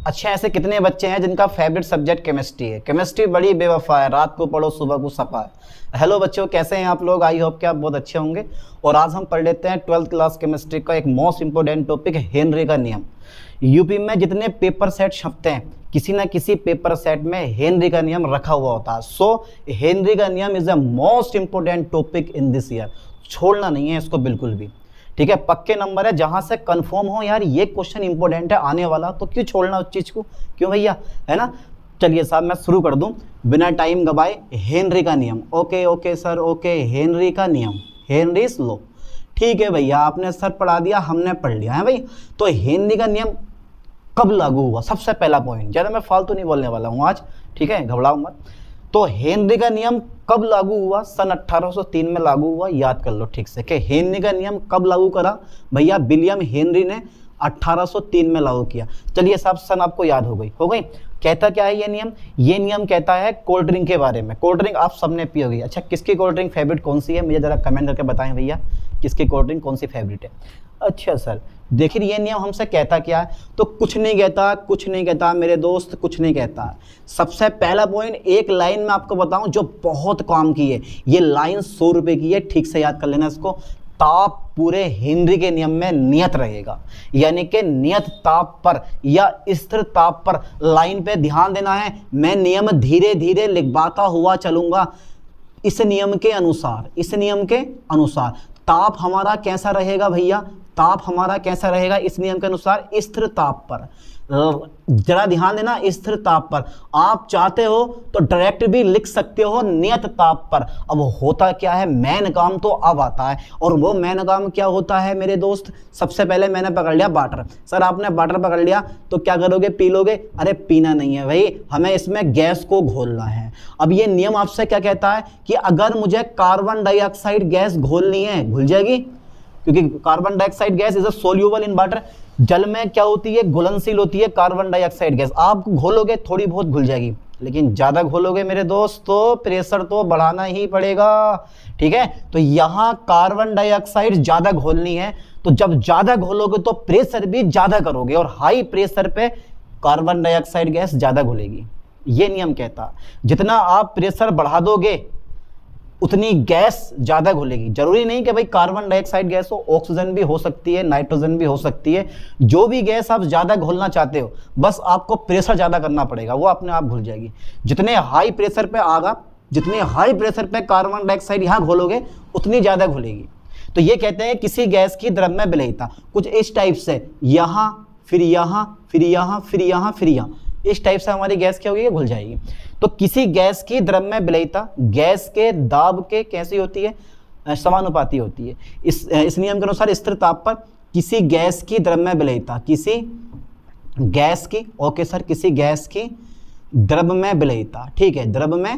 अच्छा, ऐसे कितने बच्चे हैं जिनका फेवरेट सब्जेक्ट केमिस्ट्री है? केमिस्ट्री बड़ी बेवफा है, रात को पढ़ो सुबह को सफा है। हेलो बच्चों, कैसे हैं आप लोग? आई होप कि आप बहुत अच्छे होंगे। और आज हम पढ़ लेते हैं 12th क्लास केमिस्ट्री का एक मोस्ट इंपोर्टेंट टॉपिक है, हेनरी का नियम। यूपी में जितने पेपर सेट छपते हैं, किसी ना किसी पेपर सेट में हेनरी का नियम रखा हुआ होता है। सो हेनरी का नियम is a most important topic in this year, छोड़ना नहीं है इसको बिल्कुल भी। ठीक है, पक्के नंबर है, जहां से कंफर्म हो यार ये क्वेश्चन इंपॉर्टेंट है आने वाला, तो क्यों छोड़ना उस चीज को, क्यों भैया, है ना। चलिए साहब, मैं शुरू कर दूं बिना टाइम गवाए। हेनरी का नियम, ओके सर, ओके। हेनरी का नियम, हेनरीज लॉ, ठीक है भैया, आपने सर पढ़ा दिया, हमने पढ़ लिया है भाई। तो हेनरी का नियम कब लागू हुआ? सबसे पहला पॉइंट, ज्यादा मैं फालतू नहीं बोलने वाला हूँ आज, ठीक है, घबराओ मत। तो हेनरी का नियम कब लागू हुआ? सन 1803 में लागू हुआ, याद कर लो ठीक से कि हेनरी का नियम कब लागू करा भैया? विलियम हेनरी ने 1803 में लागू किया। चलिए साहब, सन आपको याद हो गई। कहता क्या है ये नियम? ये नियम कहता है कोल्ड ड्रिंक के बारे में। कोल्ड ड्रिंक आप सबने पी होगी। अच्छा, किसकी कोल्ड ड्रिंक फेवरेट कौन सी है? मुझे जरा कमेंट करके बताएं भैया, किसकी कोल्ड ड्रिंक कौन सी फेवरेट है। अच्छा सर, देखिए ये नियम हमसे कहता क्या है? तो कुछ नहीं कहता मेरे दोस्त, कुछ नहीं कहता। सबसे पहला पॉइंट, एक लाइन में आपको बताऊं जो बहुत काम की है। ये लाइन 100 रुपए की है, ठीक से याद कर लेना इसको। ताप पूरे हेनरी के नियम में नियत रहेगा, यानी कि नियत ताप पर या स्थिर ताप पर। लाइन पे ध्यान देना है, मैं नियम धीरे धीरे लिखवाता हुआ चलूंगा। इस नियम के अनुसार ताप हमारा कैसा रहेगा भैया? ताप हमारा कैसा रहेगा इस नियम के अनुसार? स्थिर ताप पर। जरा ध्यान देना, स्थिर ताप पर। आप चाहते हो तो डायरेक्ट भी लिख सकते हो नियत ताप पर। अब होता क्या है, मेन काम तो अब आता है, और वो मेन काम क्या होता है मेरे दोस्त? सबसे पहले मैंने पकड़ लिया वाटर। सर आपने वाटर पकड़ लिया तो क्या करोगे? पी लोगे? अरे पीना नहीं है भाई, हमें इसमें गैस को घोलना है। अब ये नियम आपसे क्या कहता है कि अगर मुझे कार्बन डाइऑक्साइड गैस घोलनी है, घुल जाएगी, क्योंकि carbon dioxide gas is a soluble in water. जल में क्या होती है? घुलनशील होती है कार्बन डाइऑक्साइड गैस। आप घोलोगे थोड़ी बहुत घुल जाएगी, लेकिन ज्यादा घोलोगे मेरे दोस्त तो प्रेशर तो बढ़ाना ही पड़ेगा। ठीक है, तो यहां कार्बन डाइऑक्साइड ज्यादा घोलनी है, तो जब ज्यादा घोलोगे तो प्रेशर भी ज्यादा करोगे, और हाई प्रेशर पे कार्बन डाइऑक्साइड गैस ज्यादा घुलेगी। ये नियम कहता जितना आप प्रेशर बढ़ा दोगे उतनी गैस ज्यादा घुलेगी। जरूरी नहीं कि भाई कार्बन डाइऑक्साइड गैस हो, ऑक्सीजन भी हो सकती है, नाइट्रोजन भी हो सकती है। जो भी गैस आप ज्यादा घोलना चाहते हो, बस आपको प्रेशर ज्यादा करना पड़ेगा, वो अपने आप घुल जाएगी। जितने हाई प्रेशर पे आगा, जितने हाई प्रेशर पे कार्बन डाइऑक्साइड यहाँ घोलोगे उतनी ज्यादा घुलेगी। तो ये कहते हैं किसी गैस की द्रव्य विलेयता कुछ इस टाइप से, यहाँ फिर यहाँ फिर यहाँ फिर यहाँ फिर यहाँ, इस टाइप से हमारी गैस क्या होगी? घुल जाएगी। तो किसी गैस की द्रव्य विलेयता गैस के दाब के कैसी होती है? समानुपाती होती है। इस नियम के अनुसार स्थिर ताप पर किसी गैस की द्रव्य विलेयता, किसी गैस की, ओके सर, किसी गैस की द्रव्य विलेयता, ठीक है, द्रव्य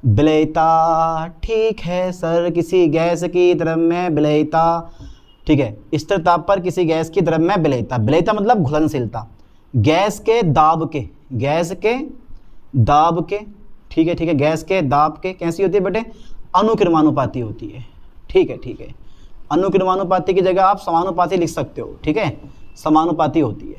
विलेयता, ठीक है सर, किसी गैस की द्रव्य विलेयता, ठीक है, स्थिर ताप पर किसी गैस की द्रव्य विलेयता। विलेयता मतलब घुलनशीलता। गैस के दाब के, गैस के दाब के, ठीक है, गैस के दाब के कैसी होती है बेटे? अनुक्रमानुपाती होती है। ठीक है, अनुक्रमानुपाती की जगह आप समानुपाती लिख सकते हो। ठीक है, समानुपाती होती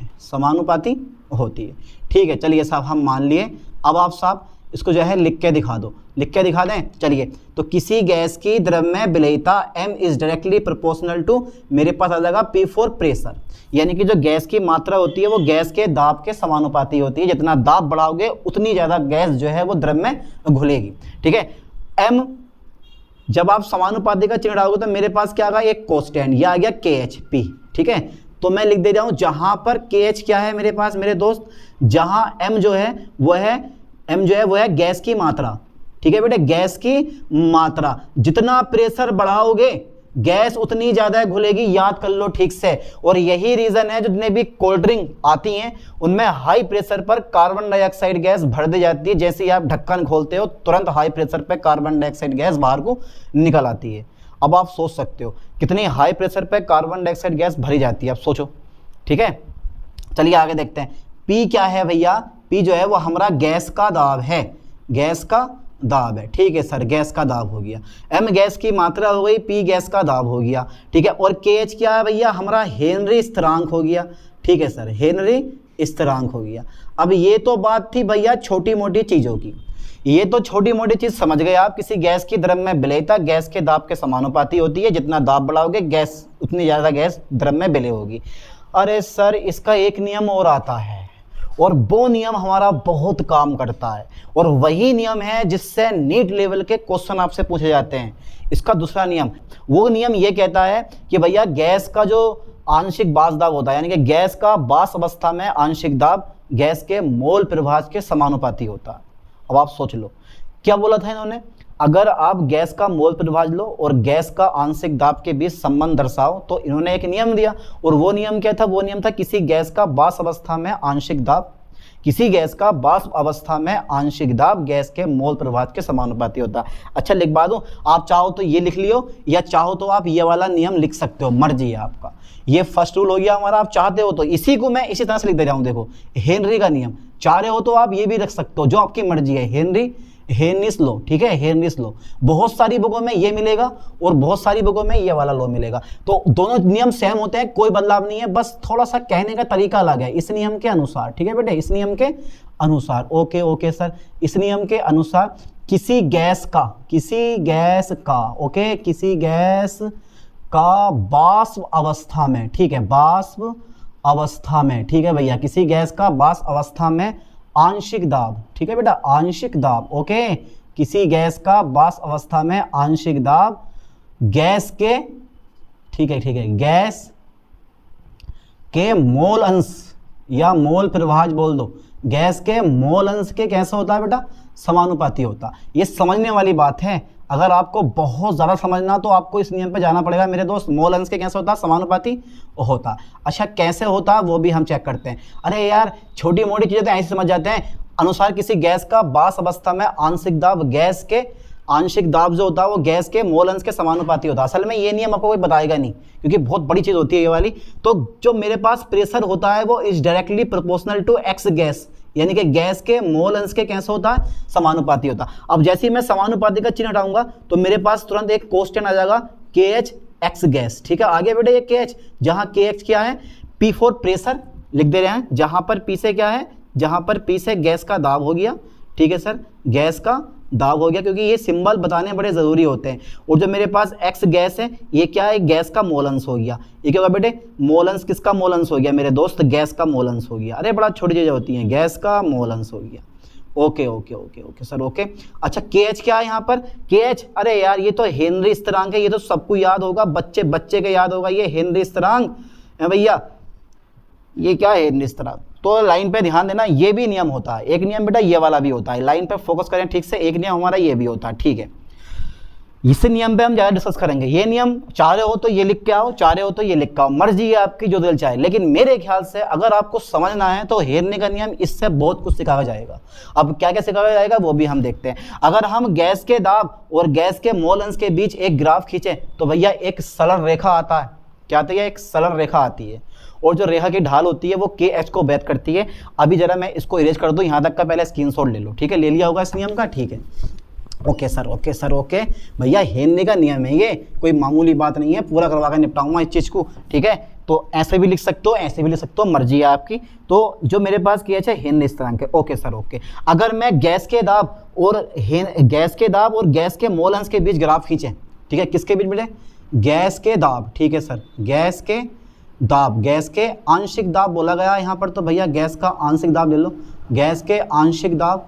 है। ठीक है, चलिए साहब हम मान लिए। अब आप साहब इसको जो है लिख के दिखा दो, लिख के दिखा दें। चलिए, तो किसी गैस की द्रव्य विलेयता m is directly proportional to, मेरे पास आ जाएगा P फॉर प्रेशर, यानी कि जो गैस की मात्रा होती है वो गैस के दाब के समानुपाती होती है। जितना दाब बढ़ाओगे उतनी ज्यादा गैस जो है वो द्रव्य में घुलेगी। ठीक है, m जब आप समानुपाती का चिन्ह डालोगे तो मेरे पास क्या आ गया? एक कांस्टेंट, यह आ गया KHP। ठीक है, तो मैं लिख दे रहा हूं जहां पर KH क्या है मेरे पास मेरे दोस्त? जहां m जो है वो है गैस की मात्रा। ठीक है बेटे, गैस की मात्रा। जितना प्रेशर बढ़ाओगे गैस उतनी ज्यादा घुलेगी, याद कर लो ठीक से। और यही रीजन है जितने भी कोल्ड ड्रिंक आती हैं उनमें हाई प्रेशर पर कार्बन डाइऑक्साइड गैस भर दी जाती है। जैसे ही आप ढक्कन खोलते हो तुरंत हाई प्रेशर पर कार्बन डाइऑक्साइड गैस बाहर को निकल आती है। अब आप सोच सकते हो कितनी हाई प्रेशर पर कार्बन डाइऑक्साइड गैस भरी जाती है, आप सोचो। ठीक है, चलिए आगे देखते हैं। पी क्या है भैया? पी जो है वो हमारा गैस का दाब है, गैस का दाब है। ठीक है सर, गैस का दाब हो गया। m गैस की मात्रा हो गई, p गैस का दाब हो गया। ठीक है, और kh क्या है भैया? हमारा हेनरी स्थिरांक हो गया। ठीक है सर, हेनरी स्थिरांक हो गया। अब ये तो बात थी भैया छोटी मोटी चीज़ों की, ये तो छोटी मोटी चीज़ समझ गए आप। किसी गैस की द्रव्य में विलेयता गैस के दाब के समानुपाती होती है, जितना दाब बढ़ाओगे गैस उतनी ज़्यादा गैस द्रव्य में विलय होगी। अरे सर इसका एक नियम और आता है, और वो नियम हमारा बहुत काम करता है, और वही नियम है जिससे नीट लेवल के क्वेश्चन आपसे पूछे जाते हैं। इसका दूसरा नियम, वो नियम ये कहता है कि भैया गैस का जो आंशिक बाष्प दाब होता है, यानी कि गैस का वाष्प अवस्था में आंशिक दाब गैस के मोल प्रभाज के समानुपाती होता है। अब आप सोच लो क्या बोला था इन्होंने, अगर आप गैस का मोल प्रभाज लो और गैस का आंशिक दाब के बीच संबंध दर्शाओ, तो इन्होंने एक नियम दिया, और वो नियम क्या था? वो नियम था किसी गैस का वाष्प अवस्था में आंशिक दाब, किसी गैस का वाष्प अवस्था में आंशिक दाब गैस के मोल प्रभाज के समानुपाती होता है। अच्छा लिखवा दूं, आप चाहो तो ये लिख लियो, या चाहो तो आप ये वाला नियम लिख सकते हो, मर्जी है आपका। ये फर्स्ट रूल हो गया हमारा। आप चाहते हो तो इसी को मैं इसी तरह से लिख दे रहा हूं, देखो हेनरी का नियम। चाह रहे हो तो आप ये भी रख सकते हो, जो आपकी मर्जी है, हेनरीस लॉ, ठीक है, हेनरीस लॉ। बहुत सारी बुकों में ये मिलेगा और बहुत सारी बुकों में ये वाला लॉ मिलेगा, तो दोनों नियम सेम होते हैं, कोई बदलाव नहीं है, बस थोड़ा सा कहने का तरीका अलग है इस नियम के अनुसार, ठीक है बेटे, इस नियम के अनुसार। ओके ओके सर, इस नियम के अनुसार किसी गैस का ओके, किसी गैस का वाष्प अवस्था में, ठीक है, वाष्प अवस्था में, ठीक है भैया, किसी गैस का वाष्प अवस्था में आंशिक दाब, ठीक है बेटा, आंशिक दाब, ओके, किसी गैस का वाष्प अवस्था में आंशिक दाब गैस के, ठीक है, गैस के मोल अंश या मोल प्रभाज बोल दो, गैस के मोल अंश के कैसे होता है बेटा? समानुपाती होता। ये समझने वाली बात है, अगर आपको बहुत ज़्यादा समझना तो आपको इस नियम पे जाना पड़ेगा मेरे दोस्त। मोल अंश के कैसे होता? समानुपाती होता। अच्छा कैसे होता वो भी हम चेक करते हैं। अरे यार छोटी मोटी चीज़ें तो ऐसे समझ जाते हैं। अनुसार किसी गैस का वाष्प अवस्था में आंशिक दाब गैस के आंशिक दाब जो होता है वो गैस के मोल अंश के समानुपाती होता है। असल में ये नियम आपको कोई बताएगा नहीं, क्योंकि बहुत बड़ी चीज़ होती है ये वाली। तो जो मेरे पास प्रेशर होता है वो is directly proportional to x gas, यानी कि गैस के मोल अंश के कैसे होता है? समानुपाती होता। अब जैसे ही मैं समानुपाती का चिन्ह हटाऊंगा तो मेरे पास तुरंत एक क्वेश्चन आ जाएगा, के एच एक्स गैस, ठीक है। आगे बेटे ये के एच, जहां के एच क्या है? पी फॉर प्रेशर लिख दे रहे हैं, जहां पर पी से क्या है? जहां पर पी से गैस का दाब हो गया, ठीक है सर, गैस का दाब हो गया, क्योंकि ये सिंबल बताने बड़े ज़रूरी होते हैं। और जो मेरे पास एक्स गैस है ये क्या है? गैस का मोल अंश हो गया। ये क्या होगा बेटे? मोल अंश किसका मोल अंश हो गया मेरे दोस्त? गैस का मोल अंश हो गया। अरे बड़ा छोटी चीज़ें होती हैं, गैस का मोल अंश हो गया। Okay okay okay okay sir, okay. अच्छा के एच क्या है यहाँ पर? के एच, अरे यार ये तो हेनरी स्थिरांक है, ये तो सबको याद होगा, बच्चे बच्चे के याद होगा, ये हेनरी स्थिरांक है भैया। ये क्या है हेनरी स्थिरांक? तो लाइन पे ध्यान देना, ये भी नियम होता है। एक नियम बेटा ये वाला भी होता है, लाइन पे फोकस करें ठीक से। एक नियम हमारा ये भी होता है, ठीक है। इस नियम पे हम ज़्यादा डिस्कस करेंगे। ये नियम चाह रहे हो तो ये लिख के आओ, चाह रहे हो तो ये लिख के आओ, मर्जी है आपकी, जो दिल चाहे। लेकिन मेरे ख्याल से अगर आपको समझना है तो हेनरी का नियम, इससे बहुत कुछ सिखाया जाएगा। अब क्या क्या सिखाया जाएगा वो भी हम देखते हैं। अगर हम गैस के दाब और गैस के मोल अंश के बीच एक ग्राफ खींचे तो भैया एक सरल रेखा आता है। क्या आती है? एक सरल रेखा आती है, और जो रेखा की ढाल होती है वो के एच को व्यक्त करती है। अभी जरा मैं इसको इरेज कर दूं, यहाँ तक का पहले स्क्रीनशॉट ले लो, ठीक है। ले लिया होगा इस नियम का, ठीक है। Okay sir, okay sir, okay भैया, हेनरी का नियम है ये, कोई मामूली बात नहीं है, पूरा करवा कर निपटाऊंगा इस चीज़ को, ठीक है। तो ऐसे भी लिख सकते हो, ऐसे भी लिख सकते हो, मर्जी है आपकी। तो जो मेरे पास के एच है हेनरी स्थिरांक है। Okay sir, okay. अगर मैं गैस के दाब और गैस के मोल अंश के बीच ग्राफ खींचे, ठीक है, किसके बीच बेटे? गैस के दाब, ठीक है सर, गैस के दाब, गैस के आंशिक दाब बोला गया यहाँ पर, तो भैया गैस का आंशिक दाब ले लो, गैस के आंशिक दाब,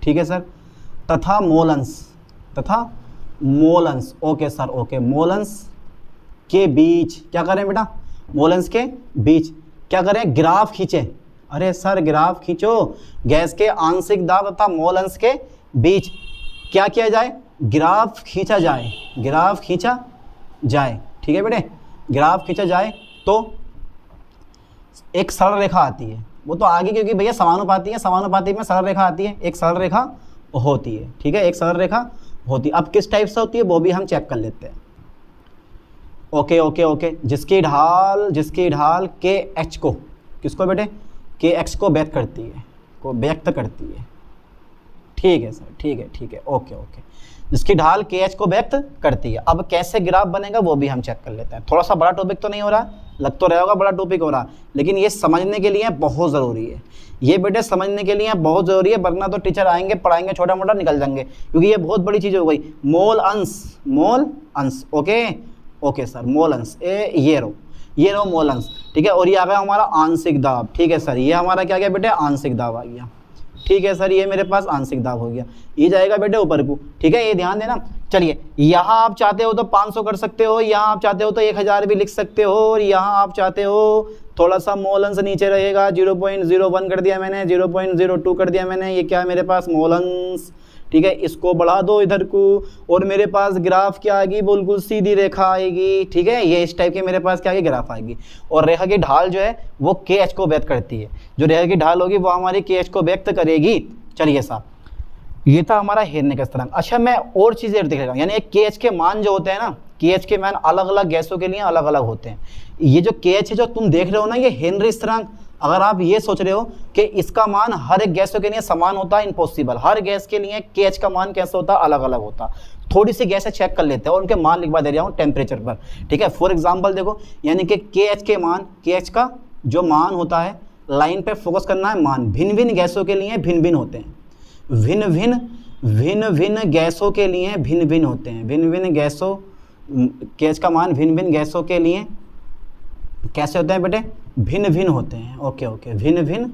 ठीक है सर, तथा मोल अंश, ओके सर, ओके, मोल अंश के बीच क्या करें बेटा? मोल अंश के बीच क्या करें? ग्राफ खींचे। अरे सर ग्राफ खींचो, गैस के आंशिक दाब तथा मोल अंश के बीच क्या किया जाए? ग्राफ खींचा जाए, ग्राफ खींचा जाए, ठीक है बेटे, ग्राफ खींचा जाए तो एक सरल रेखा आती है। वो तो आगे क्योंकि भैया समानुपाती है, समानुपाती में सरल रेखा आती है, एक सरल रेखा होती है, ठीक है, एक सरल रेखा होती है। अब किस टाइप से होती है वो भी हम चेक कर लेते हैं। ओके ओके ओके, जिसकी ढाल के एच को, किसको बेटे? के एक्स को व्यक्त करती है, ठीक है सर, ठीक है, ओके ओके, जिसकी ढाल के एच को व्यक्त करती है। अब कैसे ग्राफ बनेगा वो भी हम चेक कर लेते हैं। थोड़ा सा बड़ा टॉपिक तो नहीं हो रहा, लग तो रहा होगा बड़ा टॉपिक हो रहा, लेकिन ये समझने के लिए बहुत ज़रूरी है, ये बेटे समझने के लिए बहुत ज़रूरी है, वरना तो टीचर आएंगे पढ़ाएंगे छोटा मोटा निकल जाएंगे, क्योंकि ये बहुत बड़ी चीज़ हो गई। मोल अंश, ओके सर, मोल अंश ये रो मोल अंश, ठीक है। और ये आ गया हमारा आंशिक दाब, ठीक है सर, ये हमारा क्या गया बेटे, आंशिक दाब आ गया, ठीक है सर, ये मेरे पास आंशिक दाब हो गया, ये जाएगा बेटे ऊपर को, ठीक है, ये ध्यान देना। चलिए यहाँ आप चाहते हो तो 500 कर सकते हो, यहाँ आप चाहते हो तो 1000 भी लिख सकते हो, और यहाँ आप चाहते हो थोड़ा सा मोल अंश नीचे रहेगा, 0.01 कर दिया मैंने, 0.02 कर दिया मैंने, ये क्या है मेरे पास मोल अंश, ठीक है। इसको बढ़ा दो इधर को, और मेरे पास ग्राफ क्या आएगी, बिल्कुल सीधी रेखा आएगी, ठीक है, ये इस टाइप के मेरे पास क्या आएगी, ग्राफ आएगी। और रेखा की ढाल जो है वो KH को व्यक्त करती है, जो रेखा की ढाल होगी वो हमारी KH को व्यक्त करेगी। चलिए साहब, ये था हमारा हेनरी का स्थिरांक। अच्छा, मैं और चीज़ें देख रहा हूँ, यानी KH के मान जो होते हैं ना, KH के मान अलग अलग गैसों के लिए अलग अलग होते हैं। ये जो KH है जो तुम देख रहे हो ना, ये हेनरी स्थिरांक, अगर आप ये सोच रहे हो कि इसका मान हर एक गैसों के लिए समान होता है, इम्पॉसिबल। हर गैस के लिए KH का मान कैसा होता है, अलग अलग होता। थोड़ी सी गैसें चेक कर लेते हैं और उनके मान लिखवा दे रहा हूँ टेम्परेचर पर, ठीक है। फॉर एग्जांपल देखो, यानी कि KH के मान, KH का जो मान होता है, लाइन पे फोकस करना है, मान भिन्न भिन्न गैसों के लिए भिन्न भिन्न होते हैं, भिन्न भिन्न गैसों के लिए भिन्न भिन्न होते हैं, भिन्न भिन्न गैसों, KH का मान भिन्न भिन्न गैसों के लिए कैसे होते हैं बेटे, भिन्न भिन्न होते हैं। ओके, भिन्न भिन्न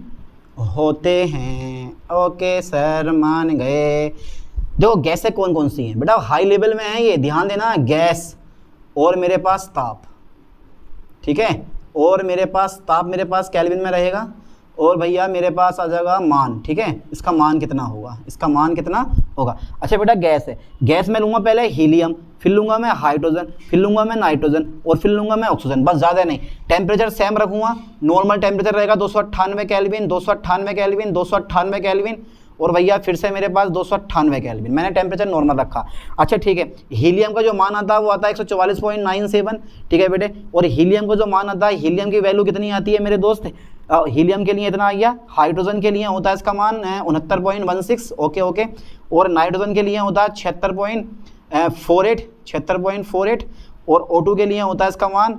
होते हैं, ओके सर, मान गए। देखो गैसें कौन कौन सी हैं बेटा, हाई लेवल में है ये, ध्यान देना, गैस और मेरे पास ताप, ठीक है, और मेरे पास ताप मेरे पास केल्विन में रहेगा, और भैया मेरे पास आ जाएगा मान, ठीक है, इसका मान कितना होगा, इसका मान कितना होगा। अच्छा बेटा, गैस है, गैस में लूँगा पहले हीलियम, फिर लूँगा मैं हाइड्रोजन, फिर लूँगा मैं नाइट्रोजन, और फिर लूँगा मैं ऑक्सीजन, बस ज़्यादा नहीं। टेम्परेचर सेम रखूँगा, नॉर्मल टेम्परेचर रहेगा 298 केल्विन, 298 केल्विन, 298 केल्विन, और भैया फिर से मेरे पास 298 केल्विन, मैंने टेम्परेचर नॉर्मल रखा। अच्छा ठीक है, हीलियम का जो मान आता है वो आता है 144.97, ठीक है बेटे। और हीलियम का जो मान आता है, हीलियम की वैल्यू कितनी आती है मेरे दोस्त, हीलियम के लिए इतना आ गया। हाइड्रोजन के लिए होता है इसका मान 69.16, ओके। और नाइट्रोजन के लिए होता है 76.48, और O2 के लिए होता है इसका मान,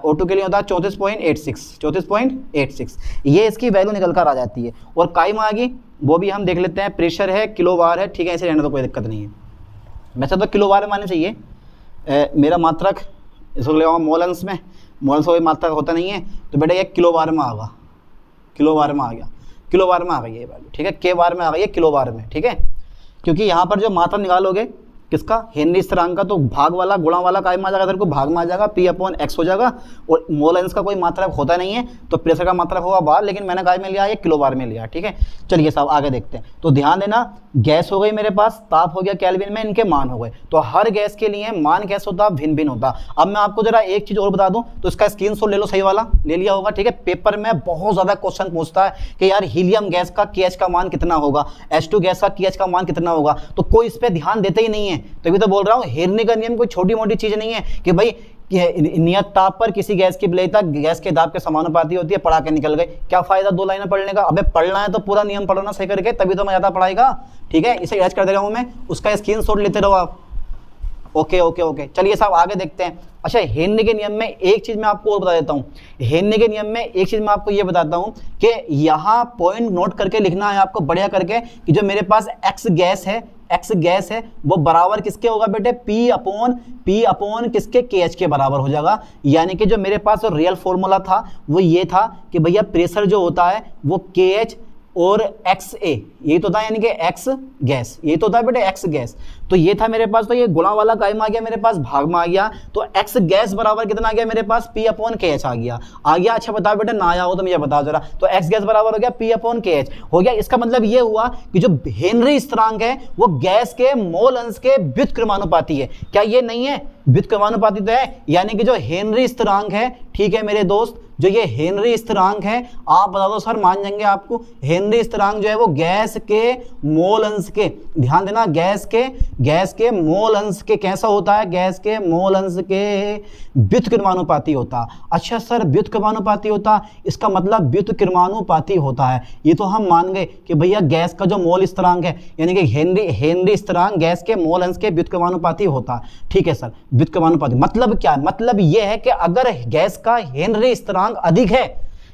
O2 के लिए होता है 34.86, ये इसकी वैल्यू निकल कर आ जाती है। और काई में आ गई, वो भी हम देख लेते हैं, प्रेशर है, किलोवार है, ठीक है, ऐसे रहने तो कोई दिक्कत नहीं है। वैसे तो किलोवार में आने चाहिए, मेरा मात्रक इसको ले मोल अंश में, मोल अंश कोई मात्रक होता नहीं है, तो बेटा ये किलोवार में आगा, किलोवार में आ गया, किलोवार में आ गई ये वैल्यू, ठीक है, के बार में आ गई है, किलोवार में, ठीक है। क्योंकि यहाँ पर जो मात्रा निकालोगे किसका, हेनरी स्थिरांक का, तो भाग वाला गुणा वाला काय में आ जाएगा, इधर को भाग में आ जाएगा, P/X हो जाएगा। और मोल अंश का कोई मात्रक होता नहीं है, तो प्रेशर का मात्रक होगा बाहर, लेकिन मैंने काय में लिया, ये किलोबार में लिया, ठीक है। चलिए साहब आगे देखते हैं। तो ध्यान देना, गैस हो गई मेरे पास, ताप हो गया केल्विन में, इनके मान हो गए। तो हर गैस के लिए मान कैसे होता, भिन्न भिन्न होता। अब मैं आपको जरा एक चीज और बता दूं, तो इसका स्क्रीनशॉट ले लो, सही वाला ले लिया होगा, ठीक है। पेपर में बहुत ज्यादा क्वेश्चन पूछता है कि यार हीलियम गैस का KH का मान कितना होगा, H2 गैस का KH का मान कितना होगा, तो कोई इस पर ध्यान देते ही नहीं है। तभी तो बोल रहा हूँ, हेनरी का नियम कोई छोटी मोटी चीज नहीं है कि भाई नियत ताप पर किसी गैस की विलेयता गैस के दाब के समानुपाती होती है, पढ़ा के निकल गए, क्या फायदा 2 लाइनें पढ़ने का। अबे पढ़ना है तो पूरा नियम पढ़ना सही करके, तभी तो मैं ज्यादा पढ़ाएगा, ठीक है। इसे याद कर दे रहा हूं मैं, उसका स्क्रीनशॉट लेते रहो आप। ओके। चलिए साहब आगे देखते हैं। अच्छा, हेनरी के नियम में एक चीज मैं आपको और बता देता हूं, हेनरी के नियम में एक चीज मैं आपको ये बताता हूं कि यहाँ पॉइंट नोट करके लिखना है आपको बढ़िया करके, कि जो मेरे पास X गैस है वो बराबर किसके होगा बेटे, P अपॉन किसके, KH के बराबर हो जाएगा। यानी कि जो मेरे पास रियल फॉर्मूला था वो ये था कि भैया प्रेशर जो होता है वो KH और XA, यही तो था, यानी कि X गैस, यही तो था बेटे X गैस। तो ये था मेरे पास, तो ये गुणा वाला काय में आ गया मेरे पास, भाग में आ गया, तो X गैस बराबर कितना आ गया मेरे पास, P/KH आ गया। अच्छा बताओ बेटा, ना आया हो तो मुझे बताओ जरा। तो X गैस बराबर हो गया P/KH हो गया। इसका मतलब ये हुआ कि जो हेनरी स्थिरांक है वो गैस के मोल अंश के व्युत्क्रमानुपाती है। क्या ये नहीं है, व्युत्क्रमानुपाती तो है, यानी कि जो हेनरी स्थिरांक है, ठीक है मेरे दोस्त, जो ये हेनरी स्थिरांक है, आप बता दो सर, मान जाएंगे आपको। हेनरी स्थिरांक जो है वो गैस के मोल अंश के, ध्यान देना, गैस के मोल अंश के कैसा होता है, गैस के मोल अंश के व्युत्क्रमानुपाती होता। अच्छा सर, व्युत्क्रमानुपाती होता, इसका मतलब व्युत्क्रमानुपाती होता है, ये तो हम मान गए कि भैया गैस का जो मोल स्थिरांक है, यानी कि हेनरी स्थिरांक गैस के मोल अंश के व्युत्क्रमानुपाती होता, ठीक है सर। व्युत्क्रमानुपाती मतलब क्या है? मतलब यह है कि अगर गैस का हेनरी स्थिरांक अधिक है,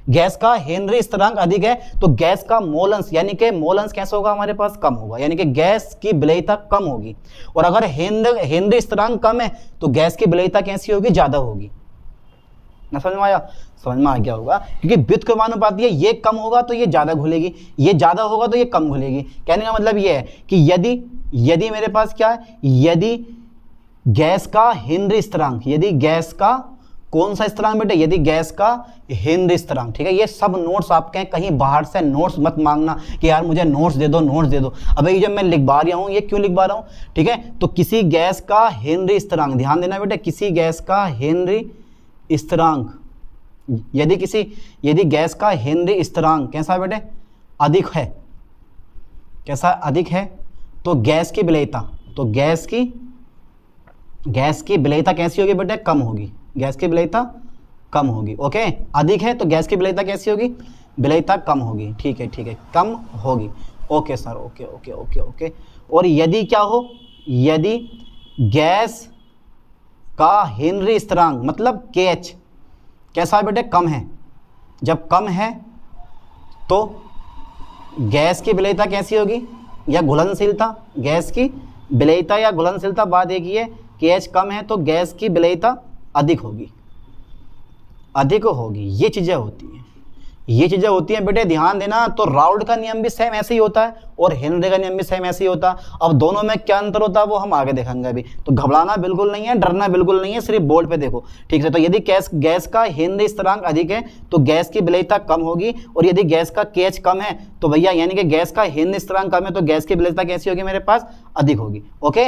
गैस का हेनरी स्थिरांक अधिक है, तो गैस का मोलंस यानी कि मोलंस कैसा होगा हमारे पास? कम होगा, यानी कि गैस की विलेयता कम होगी। और अगर हेनरी स्थिरांक कम है तो गैस की विलेयता कैसी होगी? ज्यादा होगी। ना समझ में आया? समझ में आ गया होगा, क्योंकि व्युत्क्रमानुपाती है, ये कम होगा तो ये ज्यादा घुलेगी, ये ज्यादा होगा तो ये कम घुलेगी। कहने का मतलब ये है कि यदि मेरे पास क्या है, यदि गैस का हेनरी स्थिरांक, यदि गैस का कौन सा स्थिरांक बेटे? यदि गैस का हेनरी स्थिरांक, ठीक है। ये सब नोट्स आपके हैं, कहीं बाहर से नोट्स मत मांगना कि यार मुझे नोट्स दे दो, नोट्स दे दो। अबे ये जब मैं लिखवा रहा हूँ, ये क्यों लिखवा रहा हूँ? ठीक है, तो किसी गैस का हेनरी स्थिरांक, ध्यान देना बेटे, किसी गैस का हेनरी स्थिरांक, यदि गैस का हेनरी स्थिरांक कैसा है बेटे? अधिक है, कैसा? अधिक है, तो गैस की विलेयता, तो गैस की विलेयता कैसी होगी बेटे? कम होगी, गैस की विलेयता कम होगी। ओके, अधिक है तो गैस की विलेयता कैसी होगी? विलेयता कम होगी। ठीक है, ठीक है, कम होगी। Okay sir, okay okay okay okay. और यदि क्या हो, यदि गैस का हेनरी स्थिरांक मतलब KH कैसा है बेटे? कम है। जब कम है तो गैस की विलेयता कैसी होगी? या घुलनशीलता, गैस की विलेयता या घुलनशीलता, बात एक ही है। KH कम है तो गैस की विलेयता अधिक होगी, अधिक होगी। ये चीजें होती हैं, ये चीजें होती हैं बेटे, ध्यान देना। तो राउल्ट का नियम भी सेम ऐसे ही होता है और हेनरी का नियम भी सेम ऐसे ही होता है। अब दोनों में क्या अंतर होता है वो हम आगे देखेंगे अभी। तो घबराना बिल्कुल नहीं है, डरना बिल्कुल नहीं है, सिर्फ बोर्ड पे देखो, ठीक है। तो यदि गैस का हेनरी स्थिरांक अधिक है तो गैस की विलेयता कम होगी, और यदि गैस का KH कम है तो भैया यानी कि गैस का हेनरी स्थिरांक कम है तो गैस की विलेयता कैसी होगी मेरे पास? अधिक होगी। ओके,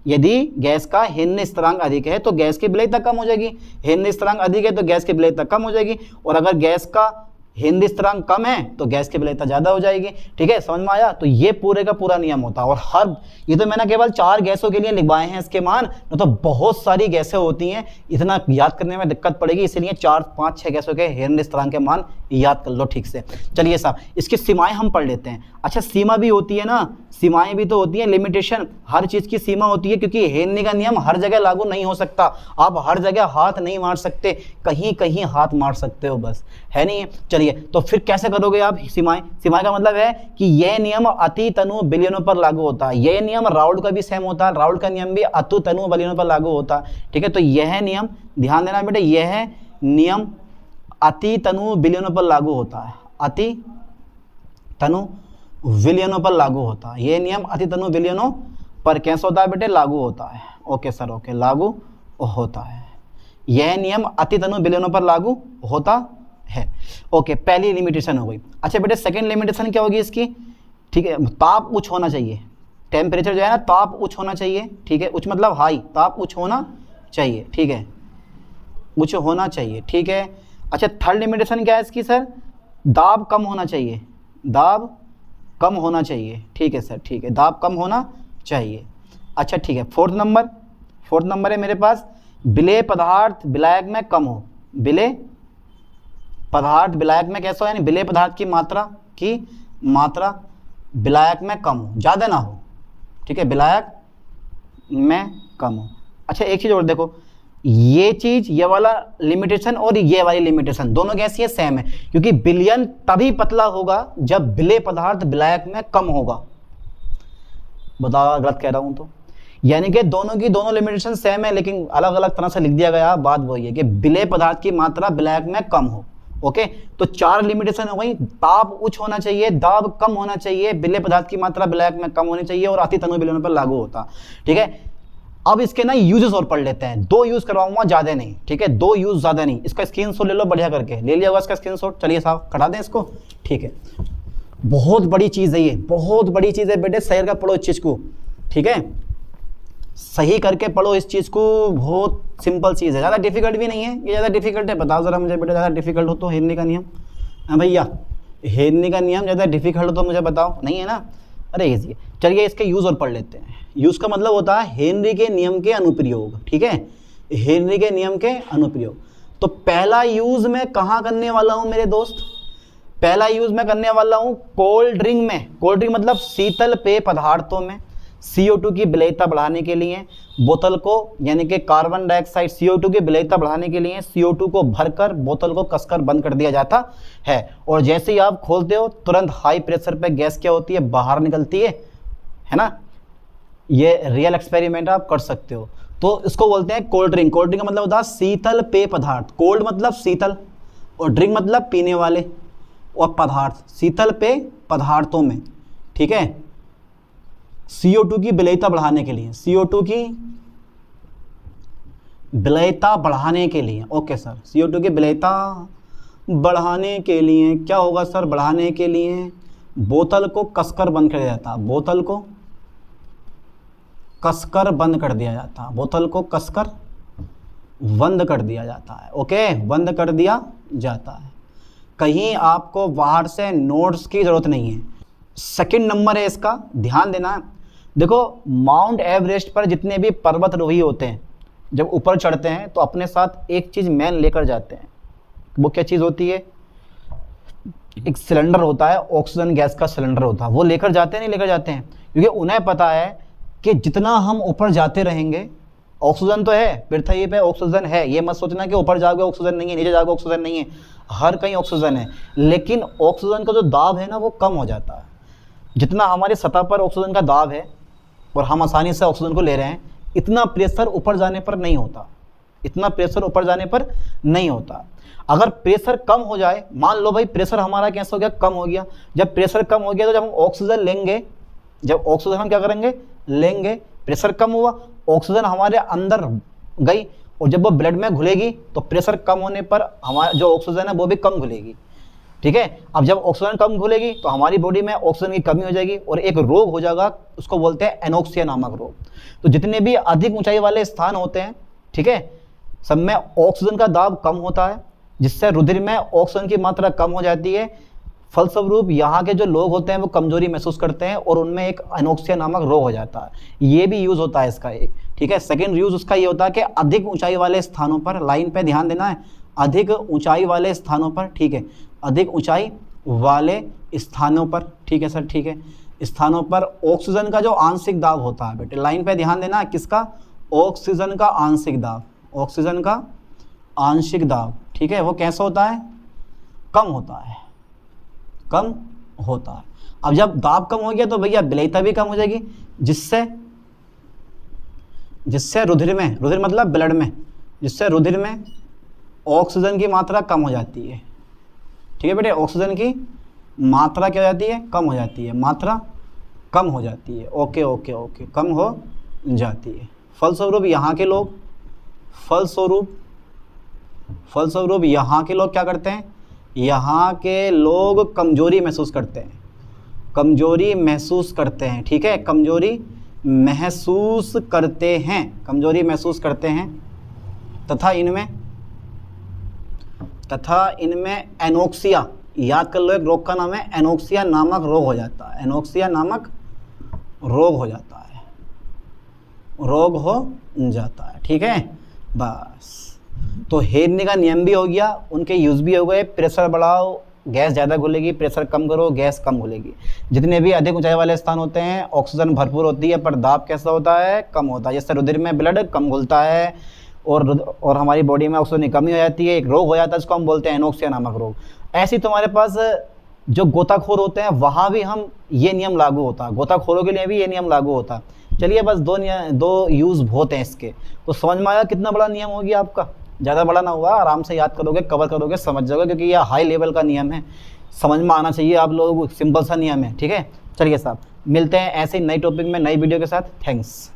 यदि गैस का हेनरी स्थिरांक अधिक है तो गैस की विलेयता कम हो जाएगी, हेनरी स्थिरांक अधिक है तो गैस की विलेयता कम हो जाएगी, और अगर गैस का हेनरी स्थिरांक कम है तो गैस की विलेयता ज्यादा हो जाएगी। ठीक है, समझ में आया? तो ये पूरे का पूरा नियम होता है। और ये तो मैंने केवल 4 गैसों के लिए लिखवाए हैं इसके मान, तो बहुत सारी गैसें होती हैं, इतना याद करने में दिक्कत पड़ेगी, इसलिए 4, 5, 6 गैसों के हेनरी स्थिरांक के मान याद कर लो ठीक से। चलिए साहब, इसकी सीमाएं हम पढ़ लेते हैं। अच्छा, सीमा भी होती है ना, सीमाएं भी तो होती है, लिमिटेशन, हर चीज की सीमा होती है, क्योंकि हेनरी का नियम हर जगह लागू नहीं हो सकता। आप हर जगह हाथ नहीं मार सकते, कहीं कहीं हाथ मार सकते हो, बस है नहीं। चलिए, तो फिर कैसे करोगे आप सीमाएं? सीमाएं का मतलब है कि यह नियम अति तनु विलयनों पर लागू होता है। यह नियम राउल्ट का भी सेम होता है, राउल्ट का नियम भी अति तनु विलयनों पर लागू होता है। ठीक है, तो यह नियम, ध्यान देना बेटे, यह नियम अति तनु विलयनों पर लागू होता है, अति तनु विलयनों पर लागू होता है। यह नियम अति तनु विलयनों पर कैसा होता है बेटे? लागू होता है। ओके सर, ओके, लागू होता है। यह नियम अति तनु विलयनों पर लागू होता है। ओके, पहली लिमिटेशन हो गई। अच्छा बेटे, सेकंड लिमिटेशन क्या होगी इसकी? ठीक है, ताप उच्च होना चाहिए, टेम्परेचर जो है ना, ताप उच्च होना चाहिए। ठीक है, उच्च मतलब हाई, ताप उच्च होना चाहिए। ठीक है, उच्च होना चाहिए। ठीक है। अच्छा, थर्ड लिमिटेशन क्या है इसकी सर? दाब कम होना चाहिए, दाब कम होना चाहिए। ठीक है सर, ठीक है, दाब कम होना चाहिए। अच्छा ठीक है, फोर्थ नंबर है मेरे पास, विलेय पदार्थ विलायक में कम हो। विलेय पदार्थ विलायक में कैसा हो, यानी विलेय पदार्थ की मात्रा विलायक में कम हो, ज़्यादा ना हो। ठीक है, विलायक में कम हो। अच्छा, एक चीज़ और देखो, ये चीज, ये वाला लिमिटेशन और ये वाली लिमिटेशन दोनों कैसी है? सेम है, क्योंकि विलयन तभी पतला होगा जब विलेय पदार्थ विलायक में कम होगा। बताओ गलत कह रहा हूं तो? यानी कि दोनों की दोनों लिमिटेशन सेम है, लेकिन अलग अलग तरह से लिख दिया गया। बात वही है कि विलेय पदार्थ की मात्रा विलायक में कम हो। ओके, तो 4 लिमिटेशन हो गई। ताप उच्च होना चाहिए, दाब कम होना चाहिए, विलेय पदार्थ की मात्रा विलायक में कम होनी चाहिए, और अति तनु विलयनों पर लागू होता। ठीक है, अब इसके ना यूजेस और पढ़ लेते हैं। 2 यूज करवाऊंगा, ज्यादा नहीं। ठीक है, 2 यूज ज्यादा नहीं। इसका स्क्रीनशॉट ले लो, बढ़िया करके ले लिया होगा इसका स्क्रीनशॉट। चलिए साहब, कटा दें इसको। ठीक है, बहुत बड़ी चीज है ये, बहुत बड़ी चीज है बेटे, सही का पढ़ो इस चीज को। ठीक है, सही करके पढ़ो इस चीज को, बहुत सिंपल चीज है, ज्यादा डिफिकल्ट भी नहीं है। ये ज्यादा डिफिकल्ट है? बताओ जरा मुझे बेटे, ज्यादा डिफिकल्ट हो तो हेनरी का नियम। हाँ भैया, हेनरी का नियम ज्यादा डिफिकल्ट हो तो मुझे बताओ, नहीं है ना? अरे इजी है। चलिए, इसके यूज और पढ़ लेते हैं। यूज का मतलब होता है हेनरी के नियम के अनुप्रयोग। ठीक है, हेनरी के नियम के अनुप्रयोग। तो पहला यूज मैं कहाँ करने वाला हूँ मेरे दोस्त? पहला यूज मैं करने वाला हूँ कोल्ड ड्रिंक में। कोल्ड ड्रिंक मतलब शीतल पेय पदार्थों में। CO2 की विलेयता बढ़ाने के लिए बोतल को, यानी कि कार्बन डाइऑक्साइड CO2 की विलेयता बढ़ाने के लिए CO2 को भरकर बोतल को कसकर बंद कर दिया जाता है। और जैसे ही आप खोलते हो तुरंत हाई प्रेशर पे गैस क्या होती है, बाहर निकलती है ना। ये रियल एक्सपेरिमेंट आप कर सकते हो। तो इसको बोलते हैं कोल्ड ड्रिंक। कोल्ड ड्रिंक का मतलब होता है शीतल पेय पदार्थ। कोल्ड मतलब शीतल और ड्रिंक मतलब पीने वाले और पदार्थ, शीतल पेय पदार्थों में, ठीक है। CO2 की विलेयता बढ़ाने के लिए, CO2 की विलेयता बढ़ाने के लिए, ओके सर, CO2 की विलेयता बढ़ाने के लिए क्या होगा सर, बढ़ाने के लिए बोतल को कसकर बंद कर दिया जाता, बोतल को कसकर बंद कर दिया जाता, बोतल को कसकर बंद कर दिया जाता है, ओके, बंद कर दिया जाता है। कहीं आपको बाहर से नोट्स की ज़रूरत नहीं है। सेकंड नंबर है इसका, ध्यान देना। देखो माउंट एवरेस्ट पर जितने भी पर्वतारोही होते हैं जब ऊपर चढ़ते हैं तो अपने साथ एक चीज़ मेन लेकर जाते हैं। वो क्या चीज़ होती है, एक सिलेंडर होता है, ऑक्सीजन गैस का सिलेंडर होता है। वो लेकर जाते हैं, नहीं लेकर जाते हैं, क्योंकि उन्हें पता है कि जितना हम ऊपर जाते रहेंगे, ऑक्सीजन तो है पृथ्वी पे, ऑक्सीजन है, ये मत सोचना कि ऊपर जाओगे ऑक्सीजन नहीं है, नीचे जाओगे ऑक्सीजन नहीं है, हर कहीं ऑक्सीजन है। लेकिन ऑक्सीजन का जो दाब है ना वो कम हो जाता है। जितना हमारी सतह पर ऑक्सीजन का दाब है और हम आसानी से ऑक्सीजन को ले रहे हैं, इतना प्रेशर ऊपर जाने पर नहीं होता, इतना प्रेशर ऊपर जाने पर नहीं होता। अगर प्रेशर कम हो जाए, मान लो भाई प्रेशर हमारा कैसे हो गया, कम हो गया। जब प्रेशर कम हो गया तो जब हम ऑक्सीजन लेंगे, जब ऑक्सीजन हम क्या करेंगे, लेंगे, प्रेशर कम हुआ, ऑक्सीजन हमारे अंदर गई और जब वो ब्लड में घुलेगी तो प्रेशर कम होने पर हमारा जो ऑक्सीजन है वो भी कम घुलेगी, ठीक है। अब जब ऑक्सीजन कम घुलेगी तो हमारी बॉडी में ऑक्सीजन की कमी हो जाएगी और एक रोग हो जाएगा, उसको बोलते हैं एनोक्सिया नामक रोग। तो जितने भी अधिक ऊंचाई वाले स्थान होते हैं, ठीक है, सब में ऑक्सीजन का दाब कम होता है, जिससे रुधिर में ऑक्सीजन की मात्रा कम हो जाती है। फलस्वरूप यहाँ के जो लोग होते हैं वो कमजोरी महसूस करते हैं और उनमें एक एनोक्सिया नामक रोग हो जाता है। ये भी यूज़ होता है इसका एक, ठीक है। सेकेंड यूज़ उसका ये होता है कि अधिक ऊंचाई वाले स्थानों पर, लाइन पे ध्यान देना है, अधिक ऊंचाई वाले स्थानों पर, ठीक है, अधिक ऊंचाई वाले स्थानों पर, ठीक है सर, ठीक है, स्थानों पर ऑक्सीजन का जो आंशिक दाब होता है, बेटे लाइन पे ध्यान देना, किसका, ऑक्सीजन का आंशिक दाब, ऑक्सीजन का आंशिक दाब, ठीक है, वो कैसा होता है, कम होता है, कम होता है। अब जब दाब कम हो गया तो भैया विलेयता भी कम हो जाएगी, जिससे रुधिर में, रुधिर मतलब ब्लड में, जिससे रुधिर में ऑक्सीजन की मात्रा कम हो जाती है, ठीक है बेटे, ऑक्सीजन की मात्रा क्या हो जाती है, कम हो जाती है, मात्रा कम हो जाती है, ओके ओके ओके, कम हो जाती है। फलस्वरूप यहाँ के लोग, फलस्वरूप यहाँ के लोग क्या करते हैं, यहाँ के लोग कमजोरी महसूस करते हैं, कमजोरी महसूस करते हैं, ठीक है, कमजोरी महसूस करते हैं, कमजोरी महसूस करते हैं, तथा इनमें एनोक्सिया, याद कर लो एक रोग का नाम है एनोक्सिया नामक रोग हो जाता है, एनोक्सिया नामक रोग हो जाता है, रोग हो जाता है, ठीक है। बस तो हेरने का नियम भी हो गया, उनके यूज़ भी हो गए, प्रेशर बढ़ाओ गैस ज़्यादा घुलेगी, प्रेशर कम करो गैस कम घुलेगी। जितने भी अधिक ऊंचाई वाले स्थान होते हैं ऑक्सीजन भरपूर होती है पर दाब कैसा होता है, कम होता है, जैसे रुधिर में ब्लड कम घुलता है और हमारी बॉडी में ऑक्सीजन की कमी हो जाती है, एक रोग हो जाता है, इसको हम बोलते हैं एनोक्सिया नामक रोग। ऐसे ही तुम्हारे पास जो गोताखोर होते हैं वहाँ भी हम ये नियम लागू होता है, गोताखोरों के लिए भी ये नियम लागू होता है। चलिए बस दो यूज़ बहुत हैं इसके, तो समझ में आया कितना बड़ा नियम हो गया आपका, ज़्यादा बड़ा ना हुआ, आराम से याद करोगे, कवर करोगे, समझ जाओगे, क्योंकि यह हाई लेवल का नियम है, समझ में आना चाहिए आप लोगों को, सिंपल सा नियम है, ठीक है। चलिए साहब मिलते हैं ऐसे ही नई टॉपिक में नई वीडियो के साथ, थैंक्स।